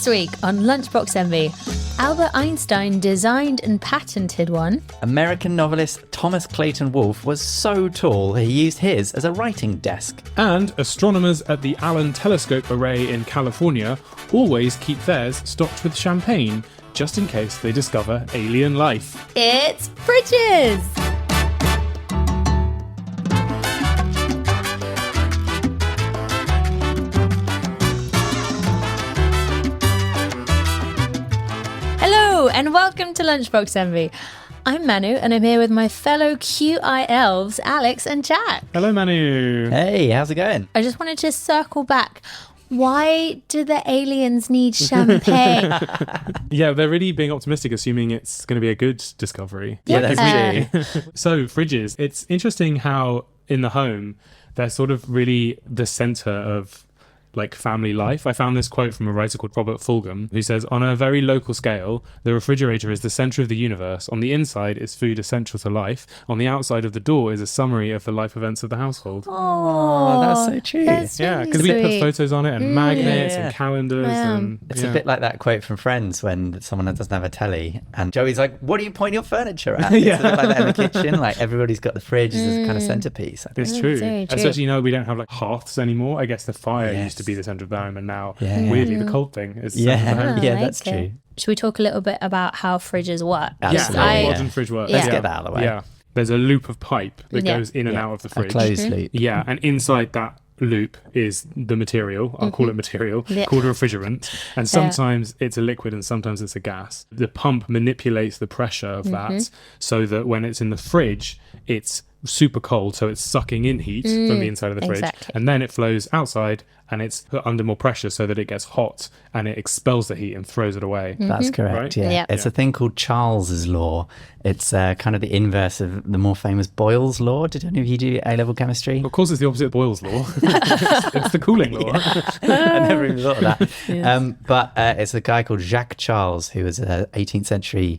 This week on Lunchbox Envy, Albert Einstein designed and patented one. American novelist Thomas Clayton Wolfe was so tall he used his as a writing desk. And astronomers at the Allen Telescope Array in California always keep theirs stocked with champagne, just in case they discover alien life. It's Fridges! Hello and welcome to Lunchbox Envy. I'm Manu and I'm here with my fellow QI elves, Alex and Jack. Hello, Manu. Hey, how's it going? I just wanted to circle back. Why do the aliens need champagne? Yeah, they're really being optimistic, assuming it's going to be a good discovery. Yeah, that's true. So, fridges. It's interesting how in the home, they're sort of really the centre of like family life. I found this quote from a writer called Robert Fulgham, who says, on a very local scale, the refrigerator is the centre of the universe. On the inside is food essential to life. On the outside of the door is a summary of the life events of the household. Oh, that's so true. Yeah, because we put photos on it and magnets and calendars. And It's a bit like that quote from Friends when someone doesn't have a telly and Joey's like, what do you point your furniture at? It's a bit like that in the kitchen. Like everybody's got the fridge as a kind of centrepiece. It's true. Very true. Especially, we don't have like hearths anymore. I guess the fire used to be the centre of the home, and now weirdly the cold thing is the centre of the home. Yeah, that's true. Should we talk a little bit about how fridges work? Absolutely. How modern fridge works. Let's get that out of the way. Yeah. There's a loop of pipe that goes in and out of the A fridge. closed loop. Yeah, and inside that loop is the material. I'll call it material, called a refrigerant. And sometimes it's a liquid and sometimes it's a gas. The pump manipulates the pressure of that so that when it's in the fridge, it's super cold, so it's sucking in heat from the inside of the fridge. And then it flows outside and it's put under more pressure so that it gets hot and it expels the heat and throws it away. That's correct, Right? yeah. It's a thing called Charles's law. It's kind of the inverse of the more famous Boyle's law. Did any of you do A-level chemistry? Of course, it's the opposite of Boyle's law. It's the cooling law. I never even thought of that. But it's a guy called Jacques Charles, who was an 18th century,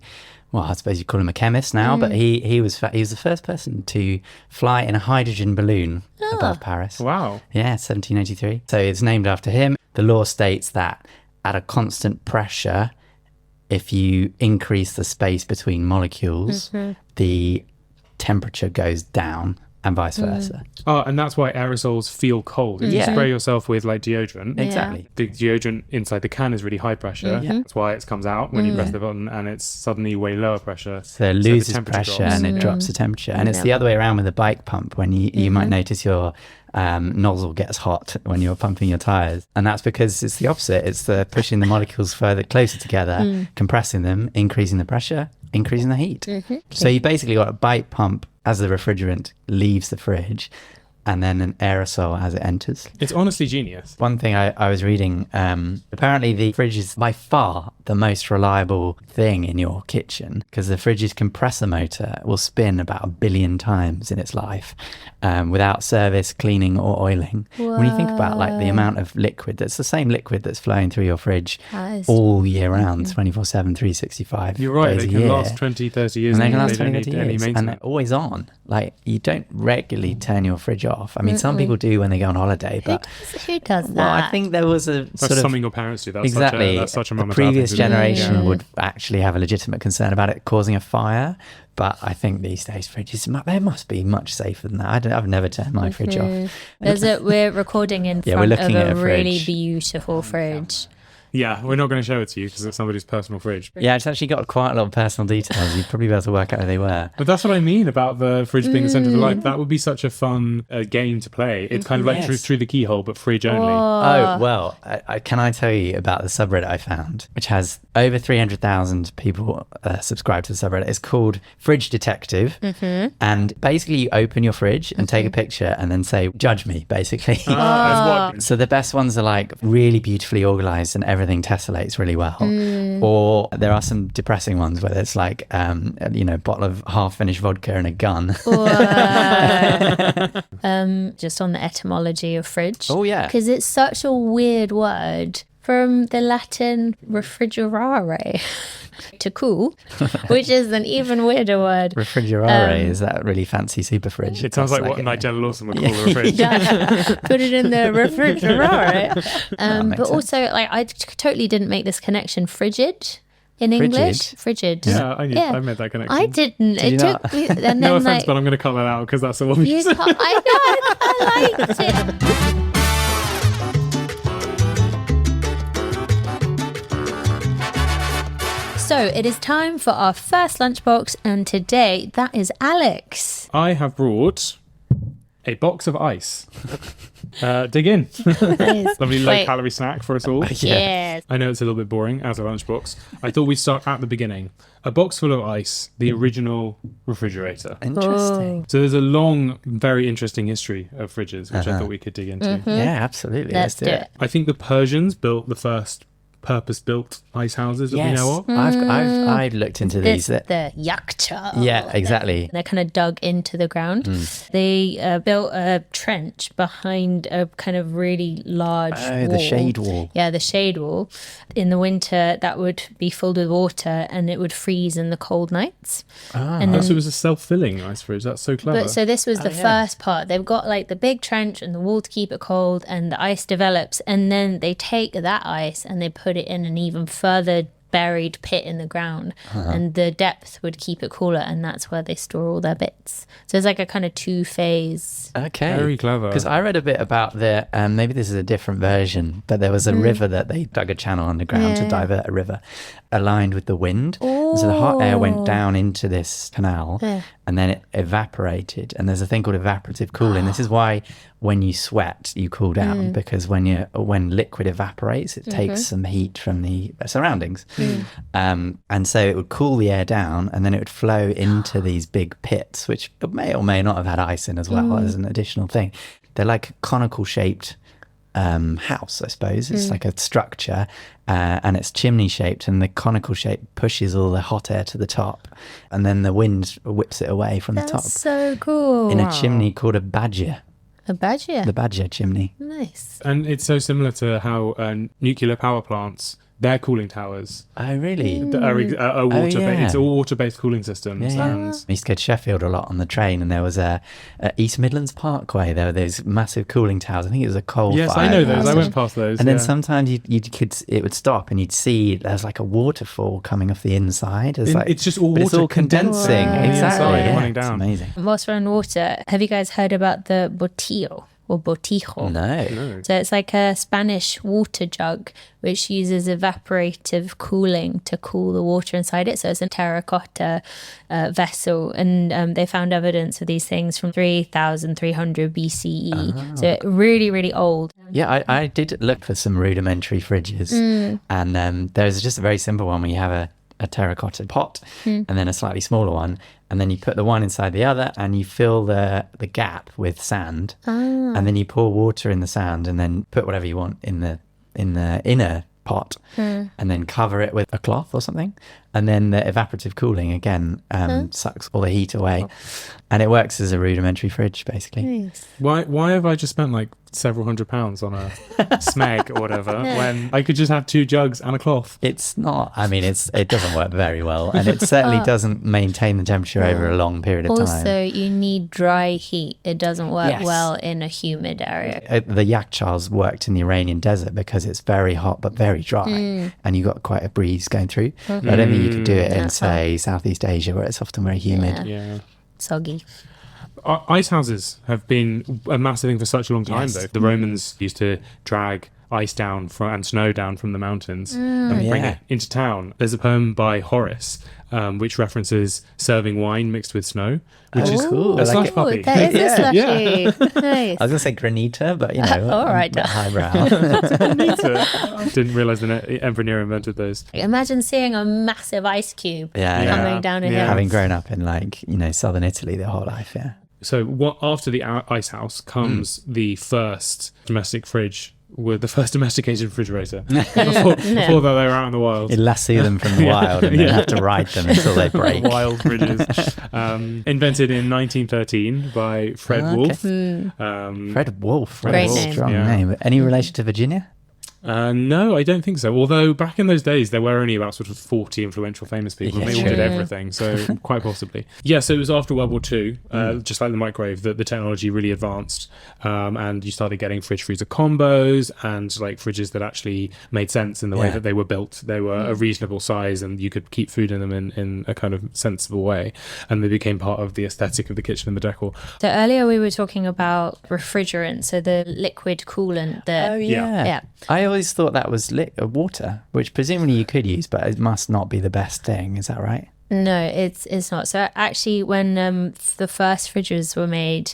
well, I suppose you call him a chemist now, but he was the first person to fly in a hydrogen balloon above Paris. Wow. Yeah, 1783. So it's named after him. The law states that at a constant pressure, if you increase the space between molecules, the temperature goes down and vice versa. Oh, and that's why aerosols feel cold. If you spray yourself with like deodorant, Exactly. the deodorant inside the can is really high pressure. That's why it comes out when you press the button, and it's suddenly way lower pressure. So it the loses temperature pressure drops. and it drops the temperature. And it's the other way around with a bike pump when you might notice your nozzle gets hot when you're pumping your tyres. And that's because it's the opposite. It's the pushing the molecules further closer together, compressing them, increasing the pressure, increasing the heat. So you basically got a bike pump as the refrigerant leaves the fridge and then an aerosol as it enters. It's honestly genius. One thing I was reading, apparently the fridge is by far the most reliable thing in your kitchen because the fridge's compressor motor will spin about 1 billion times in its life without service, cleaning or oiling. Whoa. When you think about like the amount of liquid, that's the same liquid that's flowing through your fridge all year round, 24/7, 365 You're right, days they a can year. last 20, 30 years And they can and last they don't 20, need 30 any years. And maintenance. they're always on. Like, you don't regularly turn your fridge off. I mean, some people do when they go on holiday, but... Who does that? Well, I think there was a That's sort of... something your parents do. That's Exactly. That's such a the mum and dad thing previous to do. generation would actually have a legitimate concern about it causing a fire. But I think these days fridges, they must be much safer than that. I've never turned my fridge off. We're recording in Yeah, front we're looking of at a a really fridge. beautiful fridge. Yeah, we're not going to show it to you because it's somebody's personal fridge. Yeah, it's actually got quite a lot of personal details. You'd probably be able to work out who they were. But that's what I mean about the fridge being the centre of the life. That would be such a fun game to play. It's kind of like through the keyhole, but fridge only. Oh, well, can I tell you about the subreddit I found, which has over 300,000 people subscribed to the subreddit. It's called Fridge Detective. And basically you open your fridge and take a picture and then say, judge me, basically. So the best ones are like really beautifully organised and everything tessellates really well. Or there are some depressing ones where it's like, a bottle of half-finished vodka and a gun. Just on the etymology of fridge. Oh, yeah. Because it's such a weird word from the Latin refrigerare. to cool, which is an even weirder word. Refrigerare is that really fancy super fridge? It sounds like what Nigella Lawson would call a fridge. Put it in the refrigerator. makes But sense. also, like, I totally didn't make this connection. Frigid in English. Frigid. Yeah, I made that connection. I didn't. Did you It took not? me. And then, No offense, like, but I'm going to cut that out because that's the one. you can't, I know. I liked it. So it is time for our first lunchbox, and today that is Alex. I have brought a box of ice. Dig in. Lovely low-calorie snack for us all. Yes. I know it's a little bit boring as a lunchbox. I thought we'd start at the beginning. A box full of ice, the original refrigerator. Interesting. So there's a long, very interesting history of fridges, which I thought we could dig into. Yeah, absolutely. Let's do it. I think the Persians built the first purpose-built ice houses that we know of. I've looked into these. The yakcha. Yeah, exactly. They're kind of dug into the ground. They built a trench behind a kind of really large wall. The shade wall. Yeah, the shade wall. In the winter, that would be filled with water and it would freeze in the cold nights. And So it was a self-filling ice fridge. That's so clever. But so this was the first part. They've got like the big trench and the wall to keep it cold, and the ice develops, and then they take that ice and they put it in an even further buried pit in the ground, and the depth would keep it cooler, and that's where they store all their bits. So it's like a kind of two-phase. Okay. Very clever. Because I read a bit about maybe this is a different version, but there was a river that they dug a channel underground to divert a river aligned with the wind. And so the hot air went down into this canal and then it evaporated. And there's a thing called evaporative cooling. This is why when you sweat, you cool down, because when liquid evaporates, it takes some heat from the surroundings. And so it would cool the air down and then it would flow into these big pits, which may or may not have had ice in as well as an additional thing. They're like conical shaped house, I suppose. It's like a structure and it's chimney shaped, and the conical shape pushes all the hot air to the top, and then the wind whips it away from the top That's so cool. in a chimney called a badger. A badger. The badger chimney. Nice. And it's so similar to how nuclear power plants, their cooling towers Oh, really? are water. yeah. It's all water-based cooling systems. Yeah. And I used to go to Sheffield a lot on the train, and there was a East Midlands Parkway. There were those massive cooling towers. I think it was a coal yes, fire. I know those. I went past those. And then sometimes it would stop, and you'd see there's like a waterfall coming off the inside. It's just all but it's water all condensing. on the Exactly. inside and Yeah, running it's down. amazing. Whilst we're on water, have you guys heard about the botillo or botijo? No. So it's like a Spanish water jug which uses evaporative cooling to cool the water inside it. So it's a terracotta vessel, and they found evidence of these things from 3,300 BCE. So really, really old. Yeah, I did look for some rudimentary fridges, and there's just a very simple one where you have a terracotta pot and then a slightly smaller one, and then you put the one inside the other and you fill the gap with sand, and then you pour water in the sand and then put whatever you want in the inner pot, and then cover it with a cloth or something, and then the evaporative cooling again sucks all the heat away, and it works as a rudimentary fridge basically. Nice. Why have I just spent like several £100s on a smeg or whatever when I could just have 2 jugs and a cloth? It's not, I mean, it doesn't work very well, and it certainly doesn't maintain the temperature over a long period of time. Also, you need dry heat. It doesn't work Yes. well in a humid area. The yakchas worked in the Iranian desert because it's very hot but very dry, and you got quite a breeze going through. I don't think you could do it in, say, Southeast Asia, where it's often very humid. Yeah. Soggy. Ice houses have been a massive thing for such a long time, Yes. though. The Romans used to drag ice down and snow down from the mountains and bring Yeah. it into town. There's a poem by Horace which references serving wine mixed with snow, which is cool. a I slush like it. puppy. That is a slushy. Nice. I was going to say granita, but you know, All right. a bit highbrow. Didn't realise the Emperor Nero invented those. Imagine seeing a massive ice cube Yeah, Yeah. coming down a hill. Yeah. Having grown up in southern Italy their whole life, yeah. So after the ice house comes the first domestic fridge with the first domesticated refrigerator. Before that, they were out in the wild. You lasso them from the wild and then have to ride them until they break. Wild fridges. Invented in 1913 by Fred okay. Wolfe. Fred Wolfe, Great really name. strong Yeah. name. Any relation to Virginia? No, I don't think so. Although back in those days, there were only about sort of 40 influential famous people, and they all did everything. So quite possibly. Yeah, so it was after World War II, just like the microwave, that the technology really advanced, and you started getting fridge-freezer combos and like fridges that actually made sense in the way that they were built. They were a reasonable size, and you could keep food in them in a kind of sensible way. And they became part of the aesthetic of the kitchen and the decor. So earlier we were talking about refrigerant, so the liquid coolant that... Oh, yeah. I always thought that was water, which presumably you could use, but it must not be the best thing. Is that right? No, it's not. So actually, when the first fridges were made,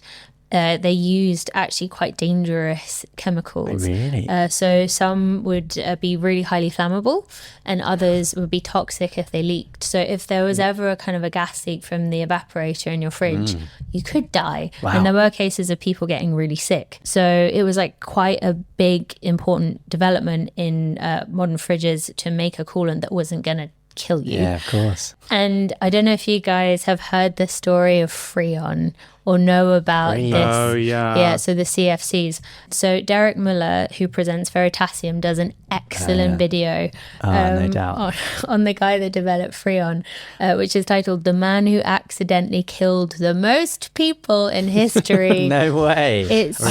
they used actually quite dangerous chemicals. Oh, really? So some would be really highly flammable, and others would be toxic if they leaked. So if there was ever a kind of a gas leak from the evaporator in your fridge, you could die. Wow. And there were cases of people getting really sick. So it was like quite a big, important development in modern fridges to make a coolant that wasn't going to kill you. Yeah, of course. And I don't know if you guys have heard the story of Freon or know about this. Oh, yeah. Yeah, so the CFCs. So Derek Muller, who presents Veritasium, does an excellent video no doubt. on the guy that developed Freon, which is titled "The Man Who Accidentally Killed the Most People in History." No way. It's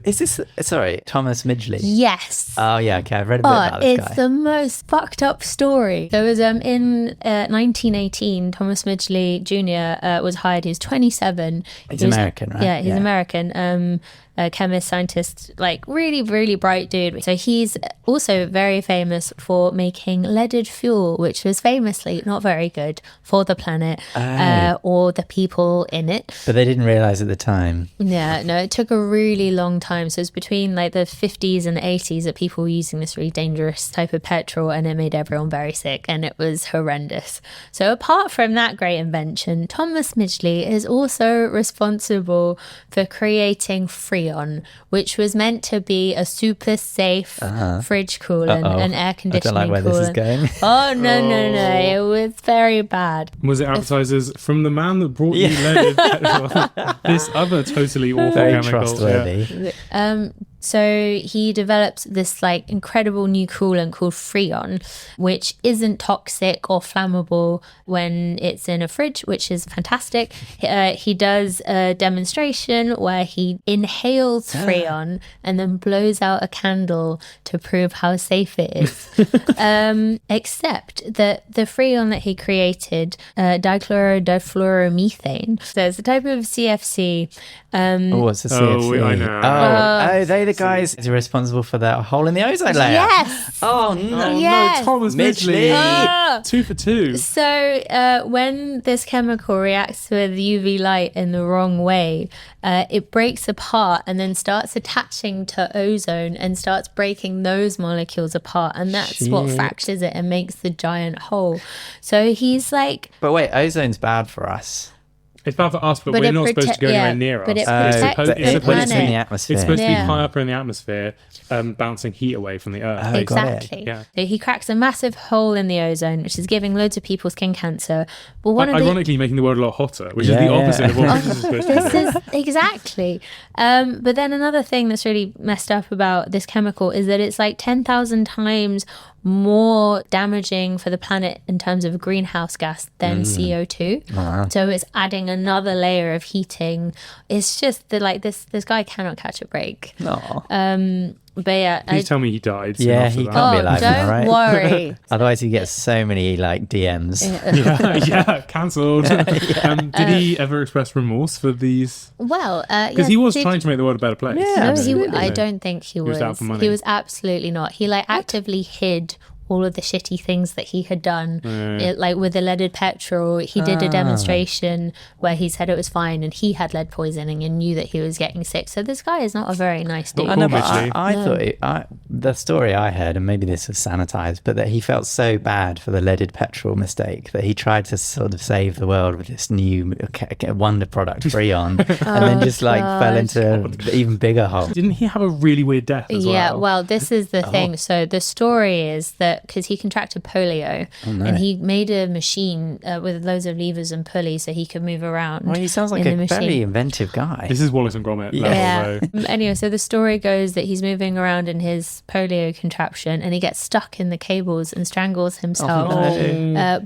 is this... Sorry, Thomas Midgley? Yes. Oh, yeah, okay. I've read a bit about this guy. It's the most fucked up story. There was in 1918, Thomas Midgley Jr. Was hired. He was 27. He's American, right? Yeah, he's American. A chemist, scientist, like really, really bright dude. So he's also very famous for making leaded fuel, which was famously not very good for the planet or the people in it. But they didn't realise at the time. Yeah, no, it took a really long time. So it's between like the 50s and the 80s that people were using this really dangerous type of petrol, and it made everyone very sick, and it was horrendous. So apart from that great invention, Thomas Midgley is also responsible for creating Freon, which was meant to be a super safe fridge coolant and air conditioning I don't like where coolant. this is going. Oh, no. It was very bad. Was it advertised as from the man that brought you leaded petrol? This other totally awful Very chemical. trustworthy. So he developed this like incredible new coolant called Freon, which isn't toxic or flammable when it's in a fridge, which is fantastic. He does a demonstration where he inhales Freon and then blows out a candle to prove how safe it is. Except that the Freon that he created, dichloro-difluoromethane, so it's a type of CFC. What's the CFC? I know. Oh, they the guys who are responsible for that hole in the ozone layer. Yes. Oh, no. Yes. No, Thomas Midgley. 2 for 2. So when this chemical reacts with UV light in the wrong way, it breaks apart and then starts attaching to ozone and starts breaking those molecules apart. And that's what fractures it and makes the giant hole. So he's like... But wait, ozone's bad for us. It's bad for us, but we're not supposed to go anywhere near but us. it protects the It's in the planet. atmosphere. It's supposed to be high up in the atmosphere, bouncing heat away from the Earth. Oh, Exactly. Yeah. So he cracks a massive hole in the ozone, which is giving loads of people skin cancer. But Ironically, making the world a lot hotter, which is the opposite of what this is supposed to This do. is exactly. But then another thing that's really messed up about this chemical is that it's like 10,000 times more damaging for the planet in terms of greenhouse gas than CO2. Wow. So it's adding another layer of heating. It's just that like this guy cannot catch a break. No. But yeah, Please tell me he died. soon Yeah, after he that. can't be alive don't now, right? worry. Otherwise, he gets so many like DMs. Yeah, cancelled. Did he ever express remorse for these? Well, Because he was trying to make the world a better place. Yeah, No, absolutely. I don't think he was. was out for money. He was absolutely not. He like actively hid all of the shitty things that he had done. Like with the leaded petrol, he did a demonstration where he said it was fine and he had lead poisoning and knew that he was getting sick. So this guy is not a very nice dude. I know, but Midgley. I thought the story I heard, and maybe this was sanitized, but that he felt so bad for the leaded petrol mistake that he tried to sort of save the world with this new wonder product, Freon, and then just like fell into an even bigger hole. Didn't he have a really weird death as well? Yeah, well, this is the thing. So the story is that because he contracted polio, and he made a machine with loads of levers and pulleys so he could move around. Well, he sounds like a very inventive guy. This is Wallace and Gromit level, though. Anyway, so the story goes that he's moving around in his polio contraption and he gets stuck in the cables and strangles himself.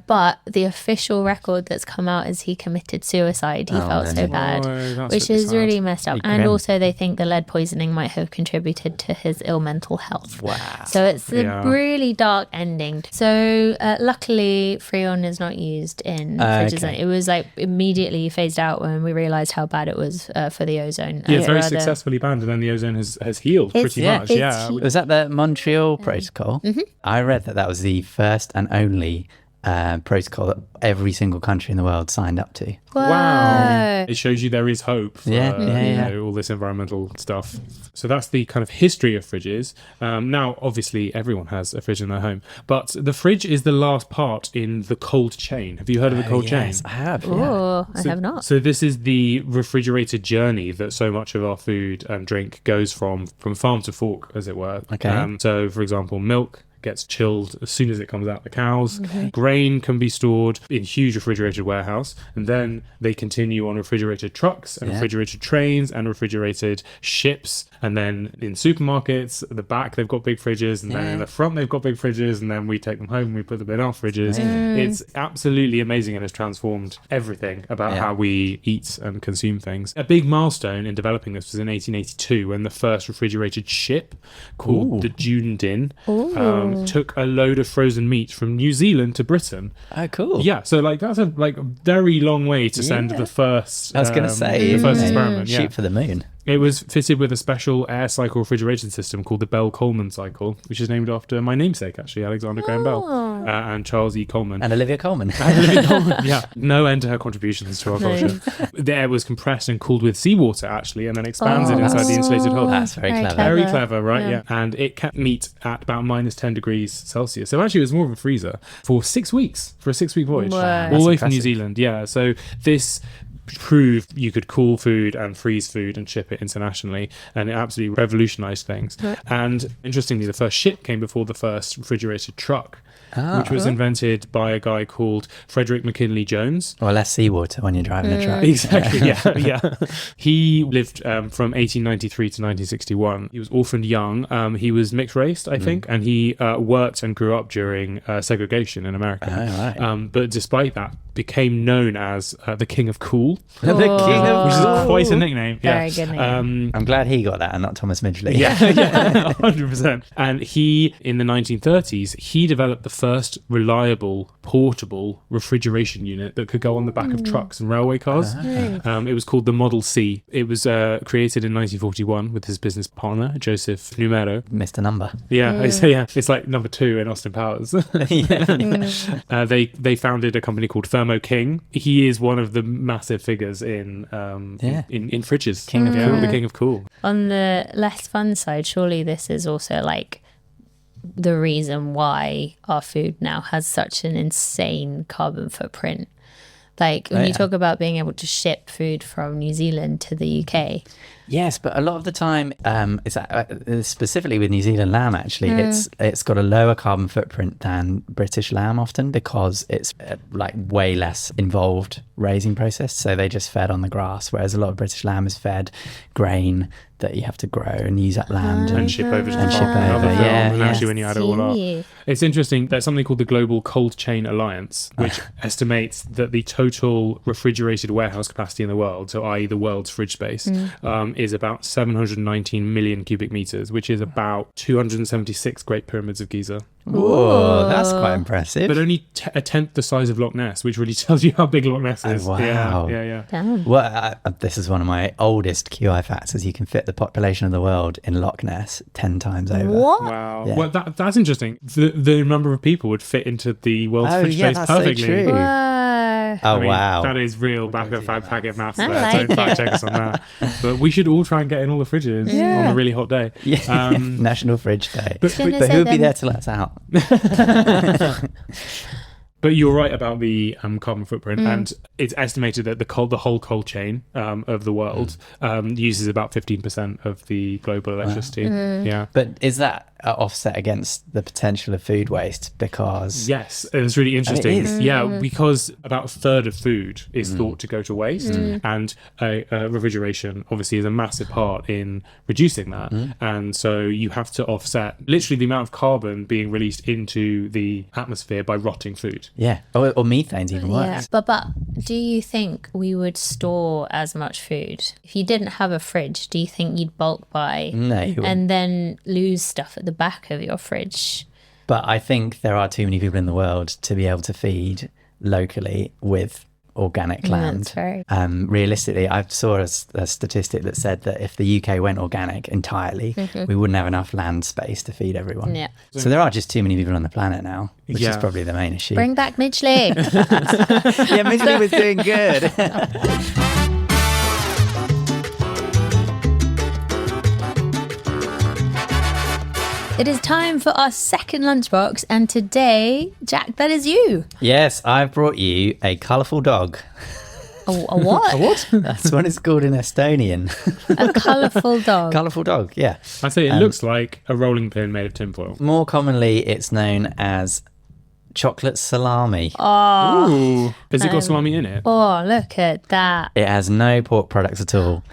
But the official record that's come out is he committed suicide. He felt so bad, which is really messed up. And also they think the lead poisoning might have contributed to his ill mental health. Wow. So it's a really dark ending. So luckily Freon is not used in fridges. It was like immediately phased out when we realised how bad it was for the ozone. Yeah, it's very successfully banned, and then the ozone has healed pretty much. Was that the Montreal Protocol? I read that was the first and only protocol that every single country in the world signed up to. Wow. It shows you there is hope for all this environmental stuff. So that's the kind of history of fridges. Now, obviously, everyone has a fridge in their home, but the fridge is the last part in the cold chain. Have you heard of the cold chain? I have. Oh, I have not. So this is the refrigerated journey that so much of our food and drink goes from farm to fork, as it were. Okay. So, for example, milk gets chilled as soon as it comes out the cows. Grain can be stored in huge refrigerated warehouse, and then they continue on refrigerated trucks and refrigerated trains and refrigerated ships, and then in supermarkets at the back they've got big fridges, and then in the front they've got big fridges, and then we take them home and we put them in our fridges. It's absolutely amazing and has transformed everything about how we eat and consume things. A big milestone in developing this was in 1882 when the first refrigerated ship called the Dunedin took a load of frozen meat from New Zealand to Britain. Oh, cool. Yeah, so like that's a very long way to send the first. I was going to say the first experiment. Shoot for the moon. It was fitted with a special air cycle refrigeration system called the Bell-Coleman cycle, which is named after my namesake, actually, Alexander Graham Bell, and Charles E. Coleman. And Olivia Colman. Yeah, no end to her contributions to our culture. The air was compressed and cooled with seawater, actually, and then expanded inside the insulated hull. That's very clever. Very clever, right? Yeah. And it kept meat at about minus 10 degrees Celsius. So actually, it was more of a freezer for 6 weeks, for a 6-week voyage. Wow. All the way from New Zealand. Yeah. So this proved you could cool food and freeze food and ship it internationally, and it absolutely revolutionized things. And interestingly, the first ship came before the first refrigerated truck, which was invented by a guy called Frederick McKinley Jones. Or less seawater when you're driving a truck. Exactly, yeah. He lived from 1893 to 1961. He was orphaned young. He was mixed raced, I think, and he worked and grew up during segregation in America. Oh, right. But despite that, became known as the King of Cool. The King of Which is quite a nickname. Very good name. I'm glad he got that and not Thomas Midgley. Yeah, 100%. And he, in the 1930s, he developed the first reliable, portable refrigeration unit that could go on the back of trucks and railway cars. It was called the Model C. It was created in 1941 with his business partner, Joseph Numero. Missed a number. Yeah, it's like number 2 in Austin Powers. They founded a company called Thermo King. He is one of the massive figures in fridges. King of Cool. The King of Cool. On the less fun side, surely this is also like the reason why our food now has such an insane carbon footprint. Like when you talk about being able to ship food from New Zealand to the UK. Yes, but a lot of the time, specifically with New Zealand lamb, actually, it's got a lower carbon footprint than British lamb often because it's like way less involved raising process. So they just fed on the grass, whereas a lot of British lamb is fed grain that you have to grow and use up land and ship over to the ship farm. over. And actually, when you add it all up, it's interesting. There's something called the Global Cold Chain Alliance, which estimates that the total refrigerated warehouse capacity in the world, so i.e. the world's fridge space, is about 719 million cubic meters, which is about 276 Great Pyramids of Giza. Whoa, that's quite impressive. But only a tenth the size of Loch Ness, which really tells you how big Loch Ness is. Oh, wow. Yeah. Damn. Well, this is one of my oldest QI facts, is you can fit the population of the world in Loch Ness 10 times over. What? Wow. Yeah. Well, that's interesting. The number of people would fit into the world's fridge space that's perfectly. So true. Whoa. Oh, wow. That is real back of packet maths there. like Don't fact it. check us on that. But we should all try and get in all the fridges on a really hot day. Yeah. National Fridge Day. But But who would be there to let us out? But you're right about the carbon footprint, and it's estimated that the whole cold chain of the world uses about 15% of the global electricity. Yeah. But is that offset against the potential of food waste because... Yes, it's really interesting. It is. Yeah, because about a third of food is thought to go to waste, and refrigeration obviously is a massive part in reducing that. And so you have to offset literally the amount of carbon being released into the atmosphere by rotting food. Yeah, or methane's even worse. But do you think we would store as much food if you didn't have a fridge? Do you think you'd bulk buy No, you wouldn't. and then lose stuff at the back of your fridge? But I think there are too many people in the world to be able to feed locally with organic land. That's right. Realistically, I saw a statistic that said that if the UK went organic entirely, we wouldn't have enough land space to feed everyone. Yeah. So there are just too many people on the planet now, which is probably the main issue. Bring back Midgley. Yeah, Midgley was doing good. It is time for our second lunchbox, and today, Jack, that is you. Yes, I've brought you a colourful dog. A what? A what? That's what it's called in Estonian. A colourful dog. Colourful dog, yeah. I say it looks like a rolling pin made of tinfoil. More commonly, it's known as chocolate salami. Ooh. Has it got salami in it? Oh, look at that. It has no pork products at all.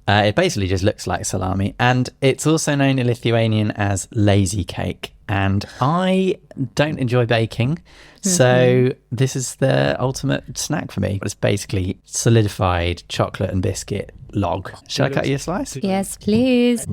It basically just looks like salami. And it's also known in Lithuanian as lazy cake. And I don't enjoy baking. So this is the ultimate snack for me. It's basically solidified chocolate and biscuit log. Shall I cut you a slice? Yes, please.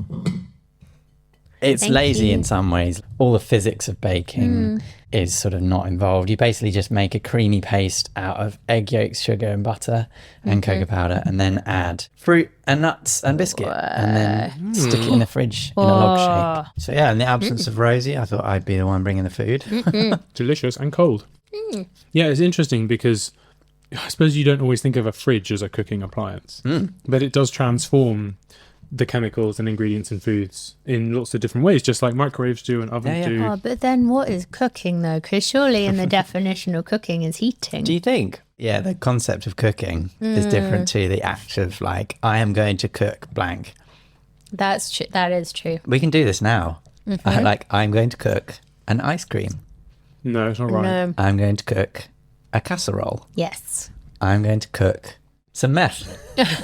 It's Thank lazy you. in some ways. All the physics of baking is sort of not involved. You basically just make a creamy paste out of egg yolks, sugar and butter and cocoa powder, and then add fruit and nuts and biscuit, and then stick it in the fridge in a log shape. So yeah, in the absence of Rosie, I thought I'd be the one bringing the food. Delicious and cold. Yeah, it's interesting because I suppose you don't always think of a fridge as a cooking appliance, but it does transform the chemicals and ingredients in foods in lots of different ways, just like microwaves do and ovens do. Oh, but then what is cooking, though? Because surely in the definition of cooking is heating. Do you think? Yeah, the concept of cooking is different to the act of like, I am going to cook blank. That's true. That is true. We can do this now. I'm going to cook an ice cream. No, it's not right. No. I'm going to cook a casserole. Yes. I'm going to cook some meth.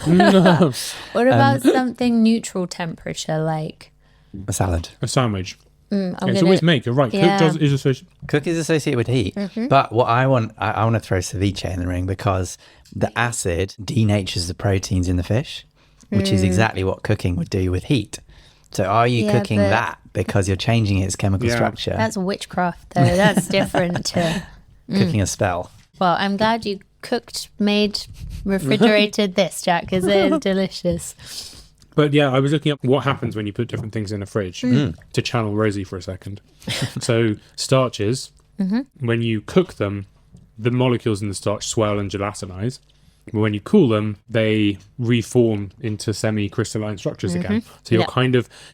No. What about something neutral temperature, like? A salad. A sandwich. I'm It's gonna- always make, you're right. Yeah. Cook is associated. Cook is associated with heat. But what I want to throw ceviche in the ring because the acid denatures the proteins in the fish, which is exactly what cooking would do with heat. So are you Yeah, cooking but- that because you're changing its chemical Yeah. structure? That's witchcraft, though. That's different to... Cooking a spell. Well, I'm glad you made, refrigerated this, Jack, because it is delicious. But yeah, I was looking up what happens when you put different things in a fridge to channel Rosie for a second. So starches, when you cook them, the molecules in the starch swell and gelatinize. But when you cool them, they reform into semi-crystalline structures again. So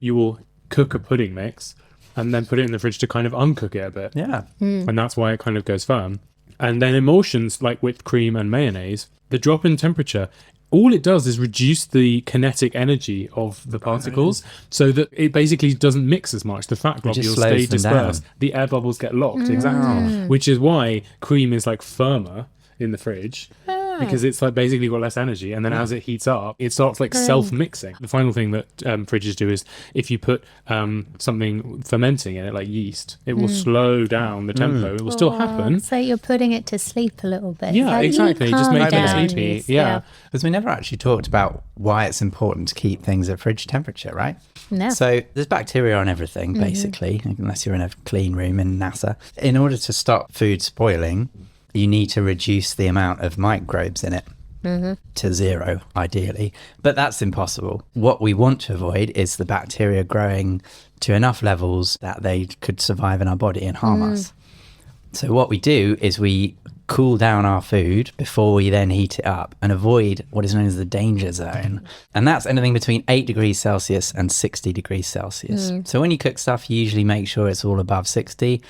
you will cook a pudding mix and then put it in the fridge to kind of uncook it a bit. Yeah. And that's why it kind of goes firm. And then emulsions like whipped cream and mayonnaise, the drop in temperature, all it does is reduce the kinetic energy of the particles so that it basically doesn't mix as much. The fat just globules slows stay them dispersed. down. The air bubbles get locked, exactly. Which is why cream is like firmer in the fridge. Because it's like basically got less energy, and then as it heats up, it starts like self-mixing. The final thing that fridges do is if you put something fermenting in it, like yeast, it will slow down the tempo. It will still happen. So you're putting it to sleep a little bit. Yeah, Like, exactly. Just calm make it down, sleepy. yeast, Yeah. Because we never actually talked about why it's important to keep things at fridge temperature, right? No. So there's bacteria on everything, basically, unless you're in a clean room in NASA. In order to stop food spoiling, you need to reduce the amount of microbes in it to zero, ideally. But that's impossible. What we want to avoid is the bacteria growing to enough levels that they could survive in our body and harm us. So what we do is we cool down our food before we then heat it up and avoid what is known as the danger zone. And that's anything between 8 degrees Celsius and 60 degrees Celsius. So when you cook stuff, you usually make sure it's all above 60,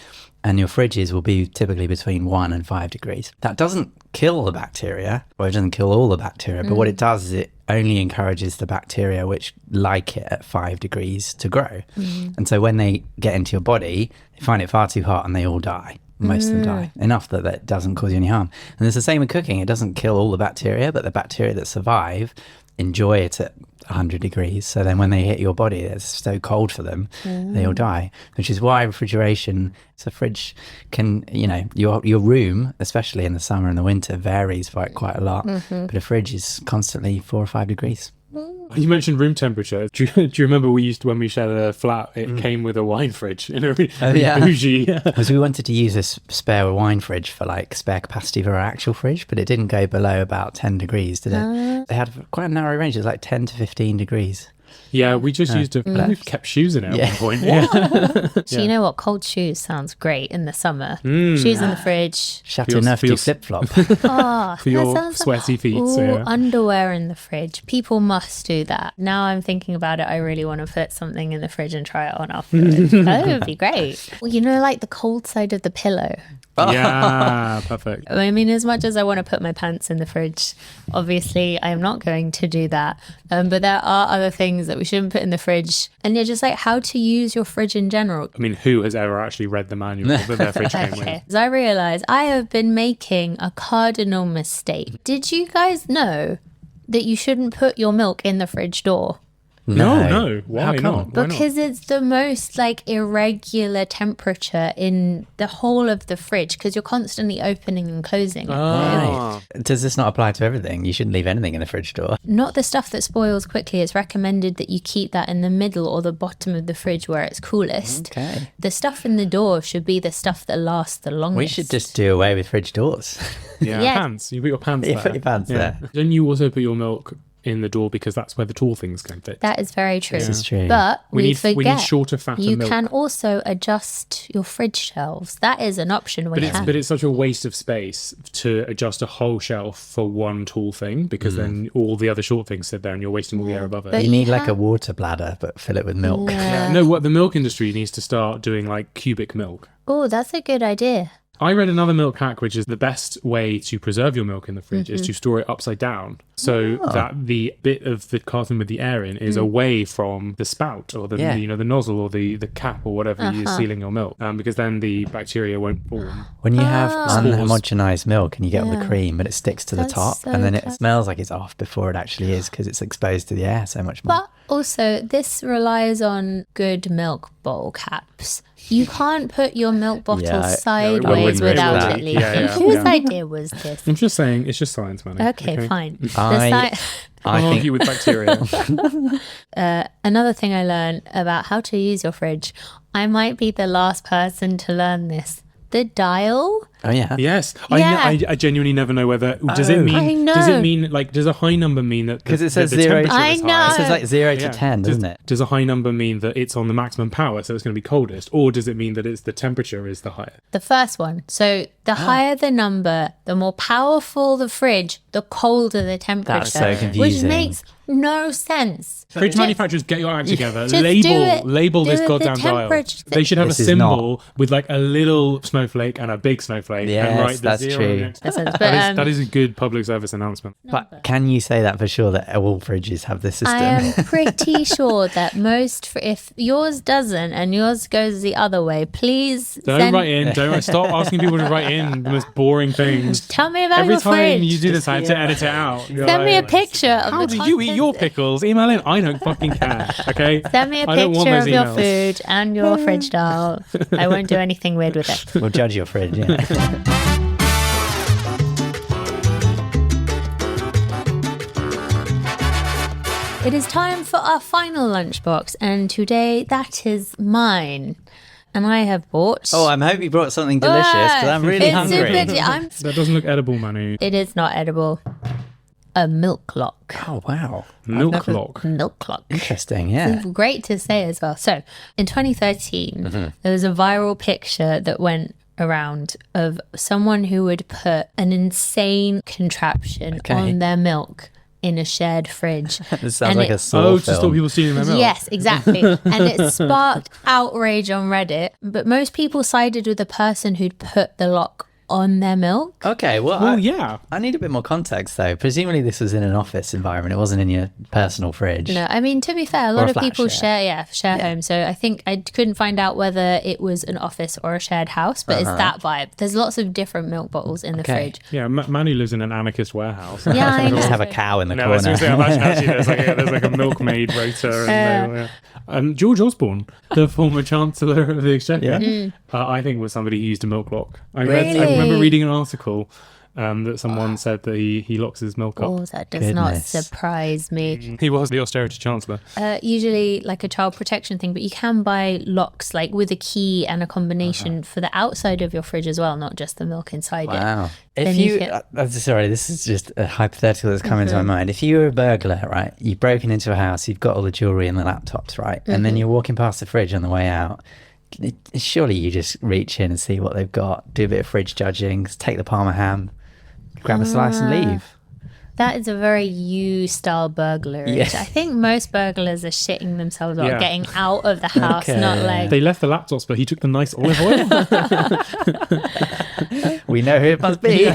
and your fridges will be typically between 1 and 5 degrees. That doesn't kill the bacteria, or it doesn't kill all the bacteria, but what it does is it only encourages the bacteria which like it at 5 degrees to grow. And so when they get into your body, they find it far too hot and they all die. Most of them die. Enough that it doesn't cause you any harm. And it's the same with cooking. It doesn't kill all the bacteria, but the bacteria that survive enjoy it at 100 degrees. So then when they hit your body, it's so cold for them, they all die. Which is why refrigeration, so a fridge can, you know, your room, especially in the summer and the winter, varies by quite a lot. But a fridge is constantly 4 or 5 degrees. You mentioned room temperature. Do you remember when we shared a flat, it came with a wine fridge in a bougie. Because we wanted to use this spare wine fridge for like spare capacity for our actual fridge, but it didn't go below about 10 degrees, did it? They had quite a narrow range. It was like 10 to 15 degrees. Yeah, we just used we've kept shoes in it at one point. So you know what? Cold shoes sounds great in the summer. Shoes in the fridge. Chateauneuf du flip-flop. Oh, For your sweaty feet. Underwear in the fridge. People must do that. Now I'm thinking about it, I really want to put something in the fridge and try it on afterwards. That would be great. Well, you know, like the cold side of the pillow. Yeah, perfect. I mean, as much as I want to put my pants in the fridge, obviously I am not going to do that. But there are other things that we shouldn't put in the fridge. And just like how to use your fridge in general. I mean, who has ever actually read the manual that their fridge came with? As I realised, I have been making a cardinal mistake. Did you guys know that you shouldn't put your milk in the fridge door? No. Why not? Because it's the most like irregular temperature in the whole of the fridge because you're constantly opening and closing. Right. Does this not apply to everything? You shouldn't leave anything in the fridge door. Not the stuff that spoils quickly. It's recommended that you keep that in the middle or the bottom of the fridge where it's coolest. Okay. The stuff in the door should be the stuff that lasts the longest. We should just do away with fridge doors. Yeah. Pants. You put your pants there. You put your pants there. Don't you also put your milk in the door because that's where the tall things can fit? That is very true. This is true. But we need shorter, fatter you milk. can also adjust your fridge shelves. That is an option. But it's such a waste of space to adjust a whole shelf for one tall thing because then all the other short things sit there and you're wasting all the air above it. But you need like a water bladder, but fill it with milk. Yeah. No, what the milk industry needs to start doing like cubic milk. Oh, that's a good idea. I read another milk hack, which is the best way to preserve your milk in the fridge is to store it upside down so that the bit of the carton with the air in is away from the spout or the the nozzle or the cap or whatever you're sealing your milk, because then the bacteria won't form. When you have unhomogenized milk and you get all the cream, but it sticks to the top so and then it smells like it's off before it actually is because it's exposed to the air so much more. But also, this relies on good milk bowl caps. You can't put your milk bottle sideways without it leaking. Whose idea was this? I'm just saying, it's just science, man. Okay, fine. I argue with bacteria. Another thing I learned about how to use your fridge, I might be the last person to learn this. The dial. Oh yeah. Yes. Yeah. I genuinely never know whether does it mean does a high number mean that because it says the 0 temperature is high? It says like 0 to 10, doesn't it? Does a high number mean that it's on the maximum power, so it's going to be coldest, or does it mean that it's the temperature is the higher? The first one. So the higher the number, the more powerful the fridge, the colder the temperature. That's so confusing. Which makes no sense. Fridge manufacturers, get your act together. just Label this goddamn dial. They should have a symbol with like a little snowflake and a big snowflake. Yes, and write the that's 0 true. next. But, That is a good public service announcement. But can you say that for sure that all fridges have this system? I am pretty sure that if yours doesn't and yours goes the other way, please Don't write in. Don't stop asking people to write in the most boring things. Tell me about Every your time fridge. you do this, I have to edit it out. Send me a picture of How the do you eat contents. your pickles? Email in. I don't fucking care. Okay. Send me a I don't want picture those of your emails. food and your fridge dial. I won't do anything weird with it. We'll judge your fridge, yeah. It is time for our final lunchbox, and today that is mine. And I have bought. Oh, I hope you brought something delicious because I'm really hungry. That doesn't look edible, Manu. It is not edible. A milk lock. Oh, wow. Milk lock. Milk lock. Interesting, yeah. It's great to say as well. So, in 2013, there was a viral picture that went around of someone who would put an insane contraption on their milk in a shared fridge. This sounds like a Saw Oh, to film. stop people stealing their milk. Yes, exactly. And it sparked outrage on Reddit. But most people sided with the person who'd put the lock on their milk. Okay, well, I need a bit more context though. Presumably this was in an office environment. It wasn't in your personal fridge. No, I mean, to be fair, a lot of people share homes. So I think I couldn't find out whether it was an office or a shared house, but it's that vibe. There's lots of different milk bottles in the fridge. Yeah, Manu lives in an anarchist warehouse. Yeah, I know. Just have a cow in the corner. I imagine actually there's like a milkmaid rotor. And George Osborne, the former Chancellor of the Exchequer, I think was somebody who used a milk lock. I remember reading an article that someone said that he locks his milk up. Oh, that does not surprise me. He was the austerity chancellor. Usually like a child protection thing, but you can buy locks like with a key and a combination for the outside of your fridge as well, not just the milk inside it. Wow. Sorry, this is just a hypothetical that's come into my mind. If you were a burglar, right, you've broken into a house, you've got all the jewellery and the laptops, right, and then you're walking past the fridge on the way out, surely you just reach in and see what they've got, do a bit of fridge judging, take the Parma ham, grab a slice and leave. That is a very you-style burglary. Yeah. I think most burglars are shitting themselves out getting out of the house, not like... They left the laptops, but he took the nice olive oil. We know who it must be.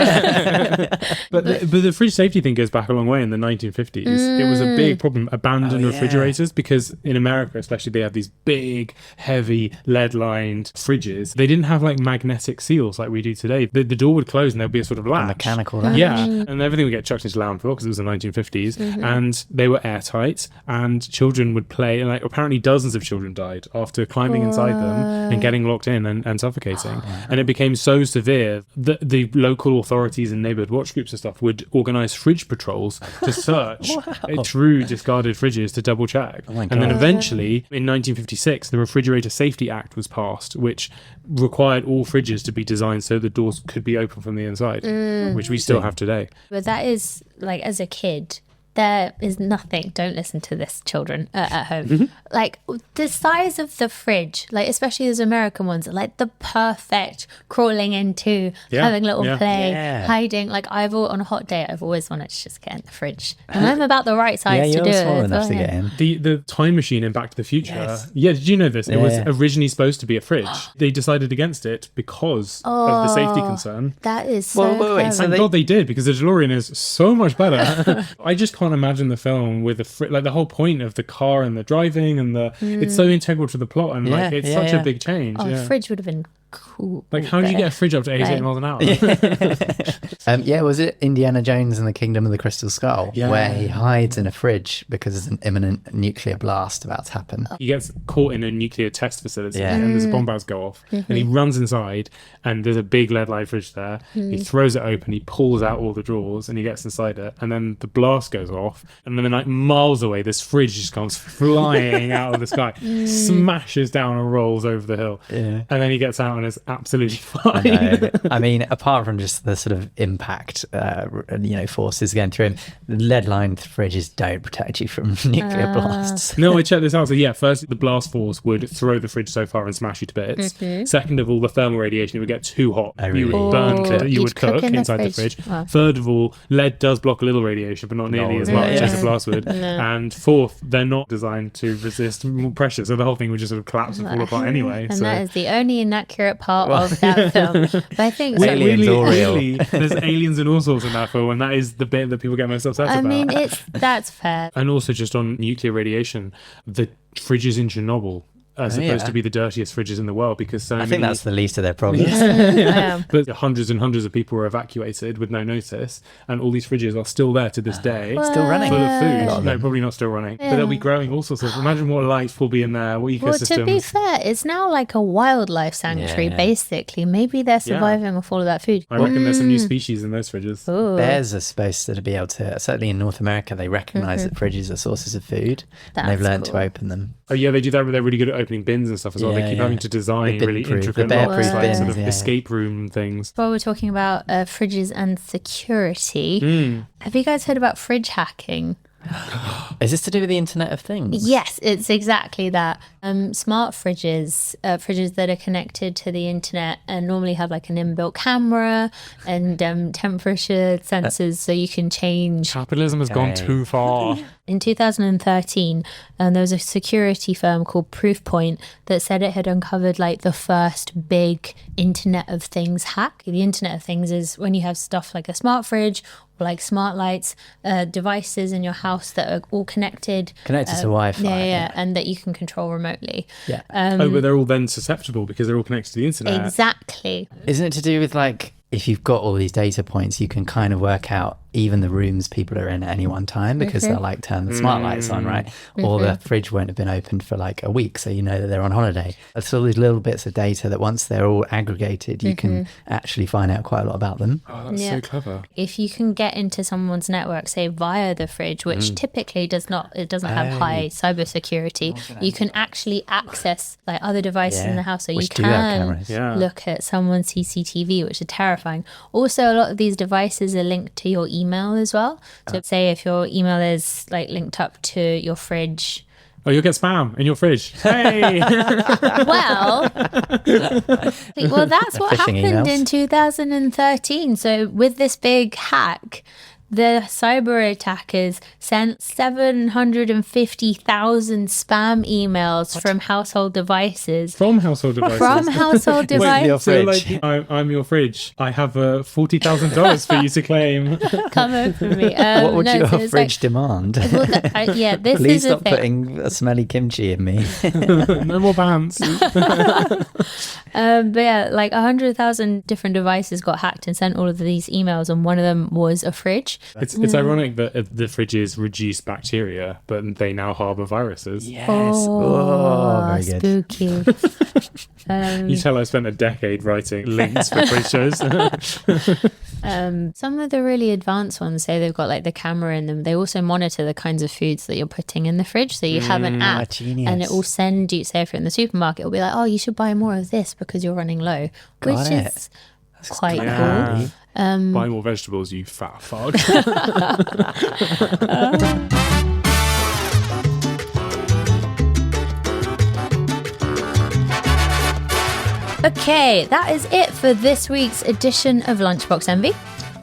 But the fridge safety thing goes back a long way in the 1950s. It was a big problem, abandoned refrigerators, because in America especially, they have these big, heavy, lead-lined fridges. They didn't have like magnetic seals like we do today. The door would close and there'd be a sort of latch. A mechanical latch. Yeah, and everything would get chucked into landfill because it was the 1950s, and they were airtight, and children would play, and like apparently dozens of children died after climbing inside them and getting locked in and suffocating. And it became so severe that the local authorities and neighborhood watch groups and stuff would organize fridge patrols to search through discarded fridges to double check. And then eventually in 1956 the Refrigerator Safety Act was passed, which required all fridges to be designed so the doors could be open from the inside, which we still have today. But that is, like, as a kid, there is nothing, don't listen to this, children at home, like the size of the fridge, like especially those American ones, are like the perfect crawling into, having a little play, hiding. Like on a hot day, I've always wanted to just get in the fridge, and I'm about the right size to do it. Enough to get in. The time machine in Back to the Future, did you know this? It was originally supposed to be a fridge. They decided against it because of the safety concern. That is so clever. Thank God they did, because the DeLorean is so much better. I just can't imagine the film with like the whole point of the car and the driving and it's so integral to the plot, and it's such a big change. A fridge would have been cool. Like, how do you get a fridge up to 88 miles an hour? Was it Indiana Jones and the Kingdom of the Crystal Skull, where he hides in a fridge because there's an imminent nuclear blast about to happen? He gets caught in a nuclear test facility and there's bomb barrels go off, and he runs inside and there's a big lead line fridge there. He throws it open, he pulls out all the drawers and he gets inside it, and then the blast goes off, and then like miles away this fridge just comes flying out of the sky, smashes down and rolls over the hill, and then he gets out and is absolutely fine. I mean, apart from just the sort of impact forces going through him, lead-lined fridges don't protect you from nuclear blasts. No, I checked this out. So first the blast force would throw the fridge so far and smash you to bits. Second of all, the thermal radiation, it would get too hot. You would burn, you would cook inside the fridge. Wow. Third of all, lead does block a little radiation, but not nearly as much as a blast would. And fourth, they're not designed to resist more pressure, so the whole thing would just sort of collapse and fall apart anyway. And that is the only inaccurate part of that film. But I think really, there's aliens and all sorts in that film, and that is the bit that people get most upset about. I mean, that's fair. And also, just on nuclear radiation, the fridges in Chernobyl are supposed to be the dirtiest fridges in the world, because I think that's the least of their problems. But hundreds and hundreds of people were evacuated with no notice, and all these fridges are still there to this day, still running, full of food. No, probably not still running, but they'll be growing all sorts of. Imagine what life will be in there, what ecosystems. Well, to be fair, it's now like a wildlife sanctuary, basically. Maybe they're surviving off all of that food. I reckon there's some new species in those fridges. Ooh. Bears are supposed to be able to, certainly in North America, they recognise that fridges are sources of food, and they've learned to open them. Oh yeah, they do that. They're really good at opening bins and stuff as well. They keep having to design really intricate locks, like sort of escape room things. While we're talking about fridges and security, have you guys heard about fridge hacking? Is this to do with the Internet of Things? Yes, it's exactly that. Smart fridges, fridges that are connected to the internet, and normally have like an inbuilt camera and temperature sensors, so you can change. Capitalism has gone too far. In 2013, there was a security firm called Proofpoint that said it had uncovered like the first big Internet of Things hack. The Internet of Things is when you have stuff like a smart fridge or like smart lights, devices in your house that are all connected. Connected to Wi-Fi. Yeah, and that you can control remotely. Yeah. But they're all then susceptible because they're all connected to the internet. Exactly. Isn't it to do with like, if you've got all these data points, you can kind of work out even the rooms people are in at any one time because they'll like turn the smart lights on, right? Or the fridge won't have been opened for like a week, so you know that they're on holiday. It's all these little bits of data that once they're all aggregated, you can actually find out quite a lot about them. Oh, that's so clever. If you can get into someone's network, say via the fridge, which typically doesn't have high cybersecurity, you can actually access like other devices in the house, so Which you do have can look at someone's CCTV, which is terrifying. Also, a lot of these devices are linked to your email as well. So say if your email is like linked up to your fridge. Oh, you'll get spam in your fridge. Hey! well, that's what happened emails. in 2013. So with this big hack, the cyber attackers sent 750,000 spam emails from household devices. From household devices? From household devices. So like, I'm your fridge. I have $40,000 for you to claim. Come over me. What would your fridge demand? Well, this Please is stop the thing. putting a smelly kimchi in me. No more pants. But yeah, like 100,000 different devices got hacked and sent all of these emails, and one of them was a fridge. It's ironic that the fridges reduce bacteria, but they now harbour viruses. Yes. Very good. Spooky. You tell I spent a decade writing links for fridge shows. Some of the really advanced ones say they've got like the camera in them. They also monitor the kinds of foods that you're putting in the fridge. So you have an app and it will send you, say if you're in the supermarket, it'll be like, oh, you should buy more of this because you're running low, which is quite cool. Buy more vegetables, you fat fuck. Okay, that is it for this week's edition of Lunchbox Envy.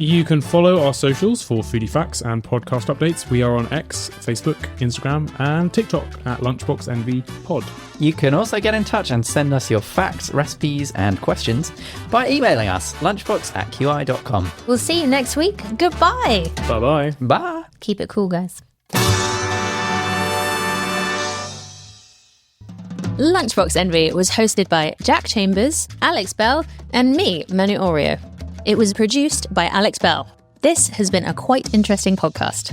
You can follow our socials for foodie facts and podcast updates. We are on X, Facebook, Instagram, and TikTok at LunchboxNVPod. You can also get in touch and send us your facts, recipes, and questions by emailing us lunchbox@qi.com. We'll see you next week. Goodbye. Bye-bye. Bye. Keep it cool, guys. Lunchbox Envy was hosted by Jack Chambers, Alex Bell, and me, Manu Oreo. It was produced by Alex Bell. This has been a quite interesting podcast.